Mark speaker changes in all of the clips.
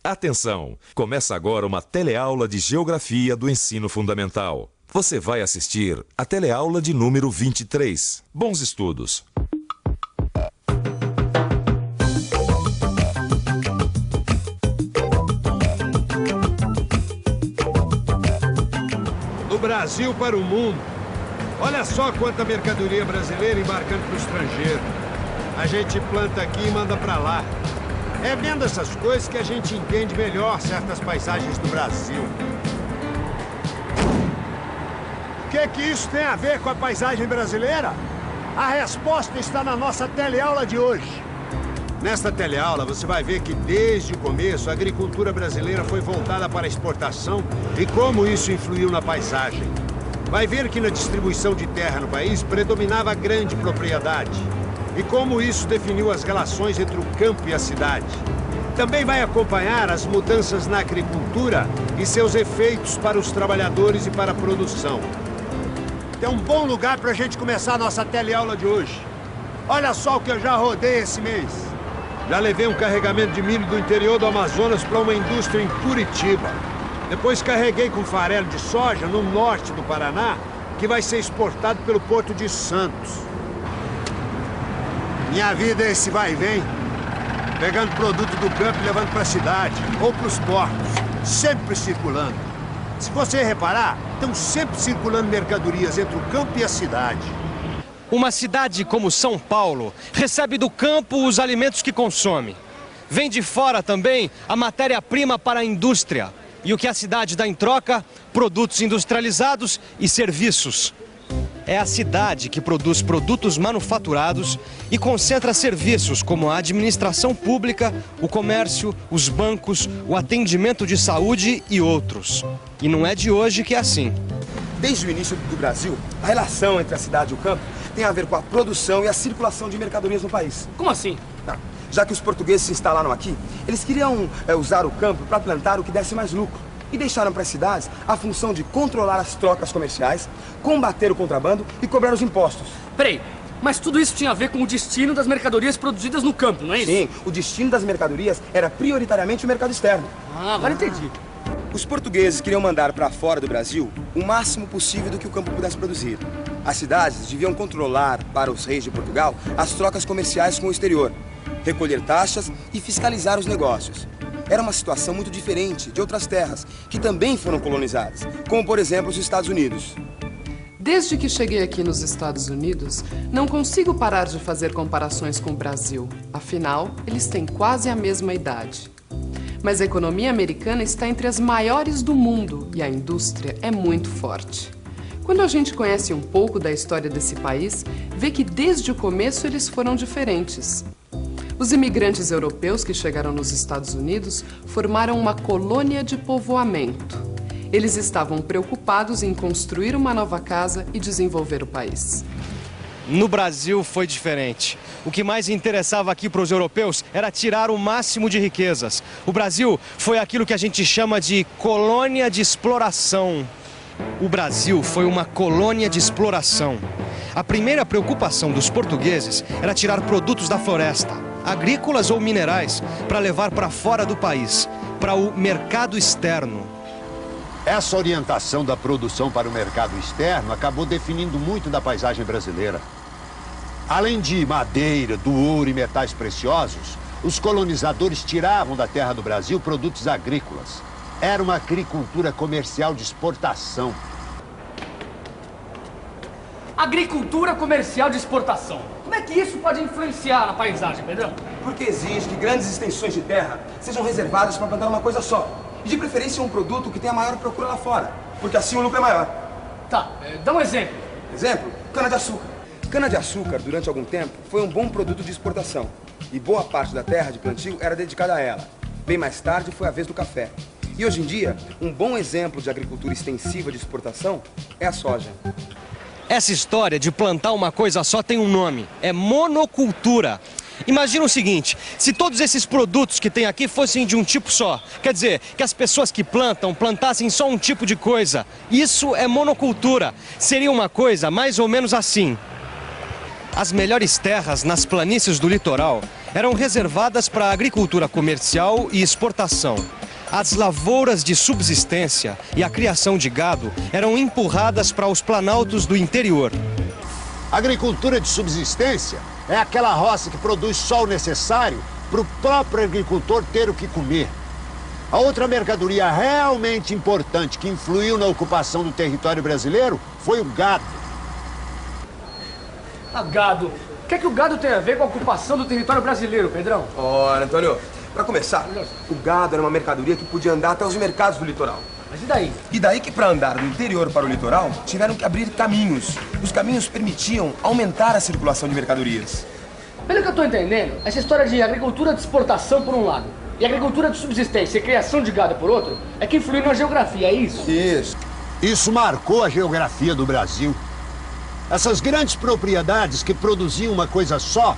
Speaker 1: Atenção! Começa agora uma teleaula de Geografia do Ensino Fundamental. Você vai assistir a teleaula de número 23. Bons estudos!
Speaker 2: Do Brasil para o mundo. Olha só quanta mercadoria brasileira embarcando para o estrangeiro. A gente planta aqui e manda para lá. É vendo essas coisas que a gente entende melhor certas paisagens do Brasil. O que isso tem a ver com a paisagem brasileira? A resposta está na nossa teleaula de hoje. Nesta teleaula você vai ver que desde o começo a agricultura brasileira foi voltada para a exportação e como isso influiu na paisagem. Vai ver que na distribuição de terra no país predominava a grande propriedade. E como isso definiu as relações entre o campo e a cidade. Também vai acompanhar as mudanças na agricultura e seus efeitos para os trabalhadores e para a produção. É um bom lugar para a gente começar a nossa teleaula de hoje. Olha só o que eu já rodei esse mês. Já levei um carregamento de milho do interior do Amazonas para uma indústria em Curitiba. Depois carreguei com farelo de soja no norte do Paraná, que vai ser exportado pelo Porto de Santos. Minha vida é esse vai e vem, pegando produto do campo e levando para a cidade, ou para os portos, sempre circulando. Se você reparar, estão sempre circulando mercadorias entre o campo e a cidade.
Speaker 3: Uma cidade como São Paulo recebe do campo os alimentos que consome. Vem de fora também a matéria-prima para a indústria. E o que a cidade dá em troca? Produtos industrializados e serviços. É a cidade que produz produtos manufaturados e concentra serviços como a administração pública, o comércio, os bancos, o atendimento de saúde e outros. E não é de hoje que é assim.
Speaker 4: Desde o início do Brasil, a relação entre a cidade e o campo tem a ver com a produção e a circulação de mercadorias no país.
Speaker 3: Como assim?
Speaker 4: Já que os portugueses se instalaram aqui, eles queriam usar o campo para plantar o que desse mais lucro. E deixaram para as cidades a função de controlar as trocas comerciais, combater o contrabando e cobrar os impostos.
Speaker 5: Peraí, mas tudo isso tinha a ver com o destino das mercadorias produzidas no campo, não é isso?
Speaker 4: Sim, o destino das mercadorias era prioritariamente o mercado externo.
Speaker 5: Ah, agora entendi.
Speaker 4: Os portugueses queriam mandar para fora do Brasil o máximo possível do que o campo pudesse produzir. As cidades deviam controlar, para os reis de Portugal, as trocas comerciais com o exterior, recolher taxas e fiscalizar os negócios. Era uma situação muito diferente de outras terras, que também foram colonizadas, como, por exemplo, os Estados Unidos.
Speaker 6: Desde que cheguei aqui nos Estados Unidos, não consigo parar de fazer comparações com o Brasil. Afinal, eles têm quase a mesma idade. Mas a economia americana está entre as maiores do mundo e a indústria é muito forte. Quando a gente conhece um pouco da história desse país, vê que desde o começo eles foram diferentes. Os imigrantes europeus que chegaram nos Estados Unidos formaram uma colônia de povoamento. Eles estavam preocupados em construir uma nova casa e desenvolver o país.
Speaker 3: No Brasil foi diferente. O que mais interessava aqui para os europeus era tirar o máximo de riquezas. O Brasil foi aquilo que a gente chama de colônia de exploração. O Brasil foi uma colônia de exploração. A primeira preocupação dos portugueses era tirar produtos da floresta, agrícolas ou minerais, para levar para fora do país, para o mercado externo.
Speaker 2: Essa orientação da produção para o mercado externo acabou definindo muito da paisagem brasileira. Além de madeira, do ouro e metais preciosos, os colonizadores tiravam da terra do Brasil produtos agrícolas. Era uma agricultura comercial de exportação.
Speaker 5: Agricultura comercial de exportação. Como é que isso pode influenciar na paisagem, Pedrão?
Speaker 4: Porque exige que grandes extensões de terra sejam reservadas para plantar uma coisa só. E de preferência um produto que tenha maior procura lá fora, porque assim o lucro é maior.
Speaker 5: Tá, dá um exemplo.
Speaker 4: Exemplo, cana-de-açúcar. Cana-de-açúcar, durante algum tempo, foi um bom produto de exportação. E boa parte da terra de plantio era dedicada a ela. Bem mais tarde foi a vez do café. E hoje em dia, um bom exemplo de agricultura extensiva de exportação é a soja.
Speaker 3: Essa história de plantar uma coisa só tem um nome, é monocultura. Imagina o seguinte, se todos esses produtos que tem aqui fossem de um tipo só, quer dizer, que as pessoas que plantassem só um tipo de coisa, isso é monocultura. Seria uma coisa mais ou menos assim. As melhores terras nas planícies do litoral eram reservadas para a agricultura comercial e exportação. As lavouras de subsistência e a criação de gado eram empurradas para os planaltos do interior.
Speaker 2: Agricultura de subsistência é aquela roça que produz só o necessário para o próprio agricultor ter o que comer. A outra mercadoria realmente importante que influiu na ocupação do território brasileiro foi o gado.
Speaker 5: Gado. O que é que o gado tem a ver com a ocupação do território brasileiro, Pedrão?
Speaker 4: Ora, Antônio, para começar, o gado era uma mercadoria que podia andar até os mercados do litoral.
Speaker 5: Mas e daí?
Speaker 4: E daí que para andar do interior para o litoral, tiveram que abrir caminhos. Os caminhos permitiam aumentar a circulação de mercadorias.
Speaker 5: Pelo que eu tô entendendo, essa história de agricultura de exportação por um lado e agricultura de subsistência e criação de gado por outro é que influiu na geografia, é isso?
Speaker 4: Isso.
Speaker 2: Isso marcou a geografia do Brasil. Essas grandes propriedades que produziam uma coisa só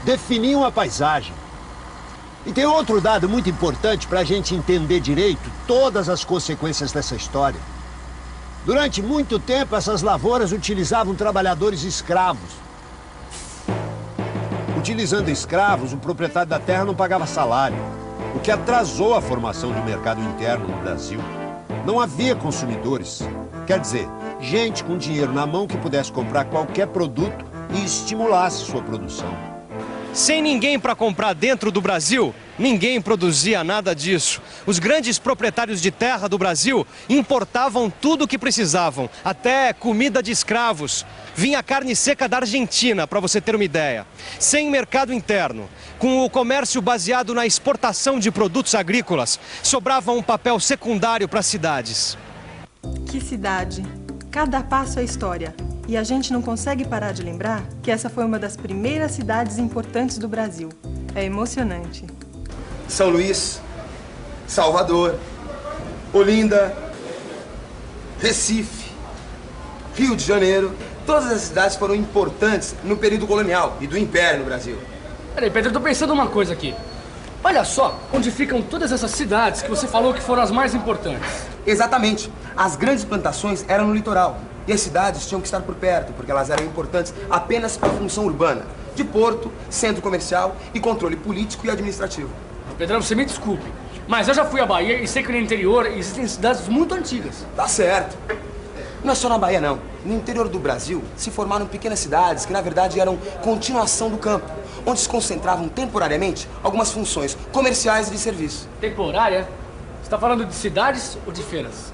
Speaker 2: definiam a paisagem. E tem outro dado muito importante para a gente entender direito todas as consequências dessa história. Durante muito tempo, essas lavouras utilizavam trabalhadores escravos. Utilizando escravos, o proprietário da terra não pagava salário, o que atrasou a formação do mercado interno no Brasil. Não havia consumidores. Quer dizer, gente com dinheiro na mão que pudesse comprar qualquer produto e estimulasse sua produção.
Speaker 3: Sem ninguém para comprar dentro do Brasil, ninguém produzia nada disso. Os grandes proprietários de terra do Brasil importavam tudo o que precisavam, até comida de escravos. Vinha carne seca da Argentina, para você ter uma ideia. Sem mercado interno, com o comércio baseado na exportação de produtos agrícolas, sobrava um papel secundário para as cidades.
Speaker 7: Que cidade! Cada passo é história. E a gente não consegue parar de lembrar que essa foi uma das primeiras cidades importantes do Brasil. É emocionante.
Speaker 4: São Luís, Salvador, Olinda, Recife, Rio de Janeiro. Todas as cidades foram importantes no período colonial e do Império no Brasil.
Speaker 5: Peraí, Pedro, eu tô pensando uma coisa aqui. Olha só onde ficam todas essas cidades que você falou que foram as mais importantes.
Speaker 4: Exatamente. As grandes plantações eram no litoral. E as cidades tinham que estar por perto, porque elas eram importantes apenas para a função urbana, de porto, centro comercial e controle político e administrativo.
Speaker 5: Pedrão, você me desculpe, mas eu já fui à Bahia e sei que no interior existem cidades muito antigas.
Speaker 4: Tá certo. Não é só na Bahia, não. No interior do Brasil se formaram pequenas cidades que, na verdade, eram continuação do campo, onde se concentravam temporariamente algumas funções comerciais e de serviço.
Speaker 5: Temporária? Você está falando de cidades ou de feiras?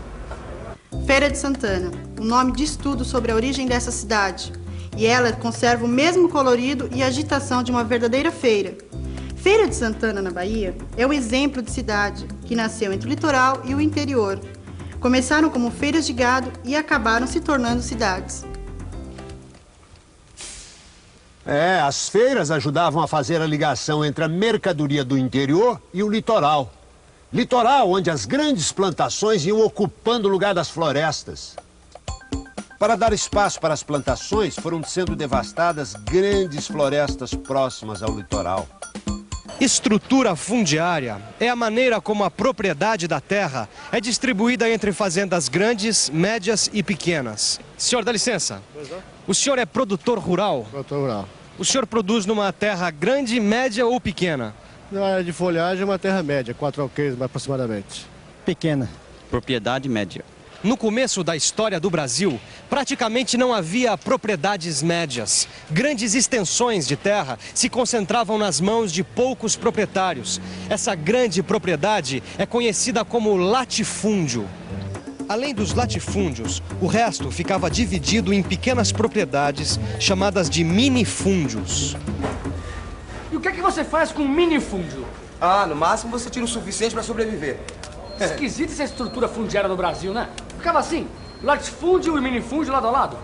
Speaker 8: Feira de Santana, o nome diz tudo sobre a origem dessa cidade. E ela conserva o mesmo colorido e agitação de uma verdadeira feira. Feira de Santana, na Bahia, é o exemplo de cidade que nasceu entre o litoral e o interior. Começaram como feiras de gado e acabaram se tornando cidades.
Speaker 2: As feiras ajudavam a fazer a ligação entre a mercadoria do interior e o litoral. Litoral onde as grandes plantações iam ocupando o lugar das florestas. Para dar espaço para as plantações, foram sendo devastadas grandes florestas próximas ao litoral.
Speaker 3: Estrutura fundiária é a maneira como a propriedade da terra é distribuída entre fazendas grandes, médias e pequenas. Senhor, dá licença. O senhor é produtor rural?
Speaker 9: Produtor rural.
Speaker 3: O senhor produz numa terra grande, média ou pequena?
Speaker 9: Na área de folhagem é uma terra média, 4 alqueires aproximadamente.
Speaker 10: Pequena, propriedade média.
Speaker 3: No começo da história do Brasil, praticamente não havia propriedades médias. Grandes extensões de terra se concentravam nas mãos de poucos proprietários. Essa grande propriedade é conhecida como latifúndio. Além dos latifúndios, o resto ficava dividido em pequenas propriedades chamadas de minifúndios.
Speaker 5: E o que é que você faz com um minifúndio?
Speaker 4: No máximo você tira o suficiente para sobreviver.
Speaker 5: Esquisita essa estrutura fundiária no Brasil, né? Ficava assim, latifúndio e minifúndio lado a lado.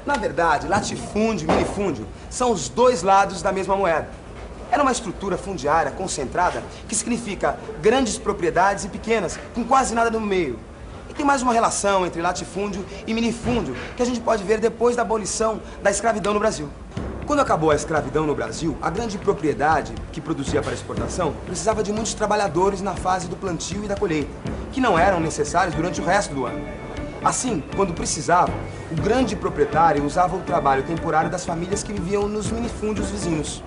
Speaker 4: Na verdade, latifúndio e minifúndio são os dois lados da mesma moeda. Era uma estrutura fundiária concentrada que significa grandes propriedades e pequenas, com quase nada no meio. E tem mais uma relação entre latifúndio e minifúndio que a gente pode ver depois da abolição da escravidão no Brasil. Quando acabou a escravidão no Brasil, a grande propriedade que produzia para exportação precisava de muitos trabalhadores na fase do plantio e da colheita, que não eram necessários durante o resto do ano. Assim, quando precisava, o grande proprietário usava o trabalho temporário das famílias que viviam nos minifúndios vizinhos.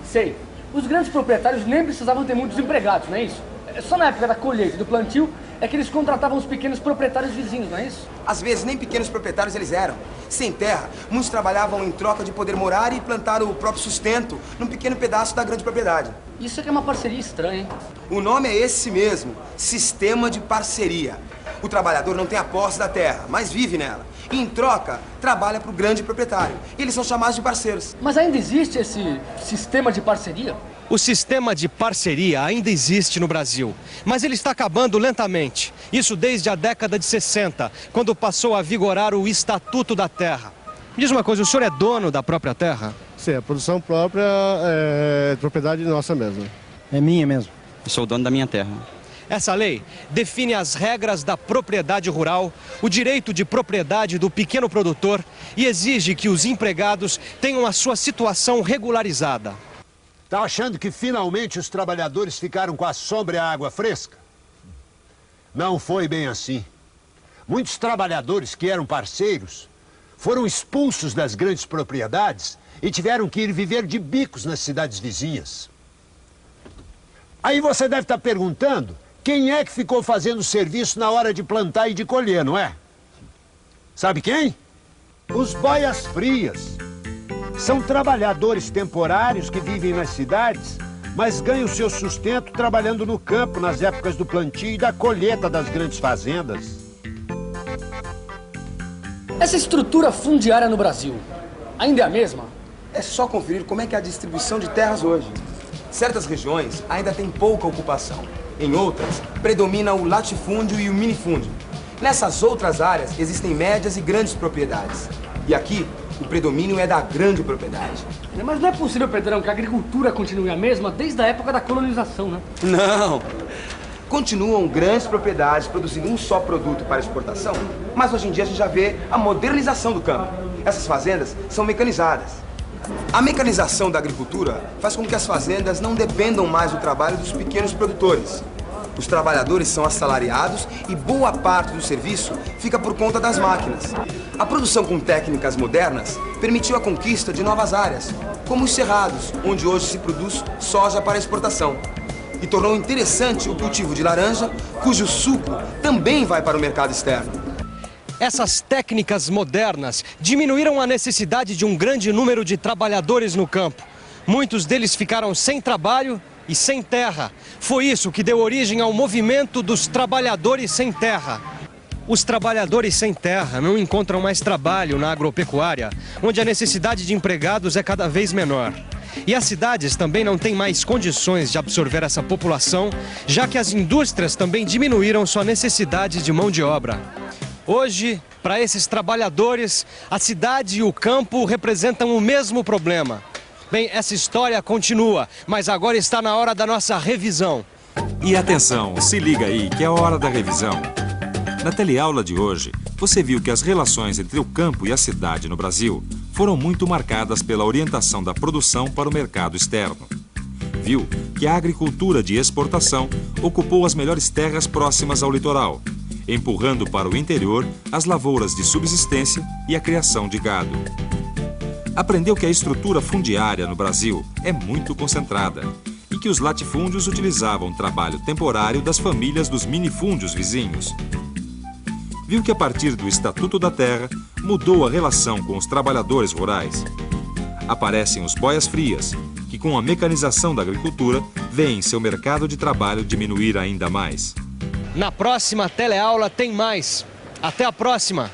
Speaker 5: Sei. Os grandes proprietários nem precisavam ter muitos empregados, não é isso? Só na época da colheita e do plantio é que eles contratavam os pequenos proprietários vizinhos, não é isso?
Speaker 4: Às vezes, nem pequenos proprietários eles eram. Sem terra, muitos trabalhavam em troca de poder morar e plantar o próprio sustento num pequeno pedaço da grande propriedade.
Speaker 5: Isso é que é uma parceria estranha, hein?
Speaker 4: O nome é esse mesmo, sistema de parceria. O trabalhador não tem a posse da terra, mas vive nela. E, em troca, trabalha para o grande proprietário. E eles são chamados de parceiros.
Speaker 5: Mas ainda existe esse sistema de parceria?
Speaker 3: O sistema de parceria ainda existe no Brasil, mas ele está acabando lentamente. Isso desde a década de 60, quando passou a vigorar o Estatuto da Terra. Me diz uma coisa, o senhor é dono da própria terra?
Speaker 9: Sim, a produção própria é propriedade nossa mesmo.
Speaker 10: É minha mesmo. Eu sou o dono da minha terra.
Speaker 3: Essa lei define as regras da propriedade rural, o direito de propriedade do pequeno produtor e exige que os empregados tenham a sua situação regularizada.
Speaker 2: Tá achando que finalmente os trabalhadores ficaram com a sombra e a água fresca? Não foi bem assim. Muitos trabalhadores que eram parceiros foram expulsos das grandes propriedades e tiveram que ir viver de bicos nas cidades vizinhas. Aí você deve estar perguntando quem é que ficou fazendo serviço na hora de plantar e de colher, não é? Sabe quem? Os boias frias. São trabalhadores temporários que vivem nas cidades, mas ganham seu sustento trabalhando no campo nas épocas do plantio e da colheita das grandes fazendas.
Speaker 5: Essa estrutura fundiária no Brasil ainda é a mesma?
Speaker 4: É só conferir como é que é a distribuição de terras hoje. Certas regiões ainda têm pouca ocupação. Em outras, predomina o latifúndio e o minifúndio. Nessas outras áreas, existem médias e grandes propriedades. E aqui, o predomínio é da grande propriedade.
Speaker 5: Mas não é possível, Pedrão, que a agricultura continue a mesma desde a época da colonização, né?
Speaker 4: Não! Continuam grandes propriedades produzindo um só produto para exportação, mas hoje em dia a gente já vê a modernização do campo. Essas fazendas são mecanizadas. A mecanização da agricultura faz com que as fazendas não dependam mais do trabalho dos pequenos produtores. Os trabalhadores são assalariados e boa parte do serviço fica por conta das máquinas. A produção com técnicas modernas permitiu a conquista de novas áreas, como os cerrados, onde hoje se produz soja para exportação. E tornou interessante o cultivo de laranja, cujo suco também vai para o mercado externo.
Speaker 3: Essas técnicas modernas diminuíram a necessidade de um grande número de trabalhadores no campo. Muitos deles ficaram sem trabalho e sem terra. Foi isso que deu origem ao movimento dos trabalhadores sem terra. Os trabalhadores sem terra não encontram mais trabalho na agropecuária, onde a necessidade de empregados é cada vez menor. E as cidades também não têm mais condições de absorver essa população, já que as indústrias também diminuíram sua necessidade de mão de obra. Hoje, para esses trabalhadores, a cidade e o campo representam o mesmo problema. Bem, essa história continua, mas agora está na hora da nossa revisão.
Speaker 1: E atenção, se liga aí que é a hora da revisão. Na teleaula de hoje, você viu que as relações entre o campo e a cidade no Brasil foram muito marcadas pela orientação da produção para o mercado externo. Viu que a agricultura de exportação ocupou as melhores terras próximas ao litoral, empurrando para o interior as lavouras de subsistência e a criação de gado. Aprendeu que a estrutura fundiária no Brasil é muito concentrada e que os latifúndios utilizavam o trabalho temporário das famílias dos minifúndios vizinhos. Viu que a partir do Estatuto da Terra mudou a relação com os trabalhadores rurais. Aparecem os boias frias, que com a mecanização da agricultura veem seu mercado de trabalho diminuir ainda mais.
Speaker 3: Na próxima teleaula tem mais. Até a próxima!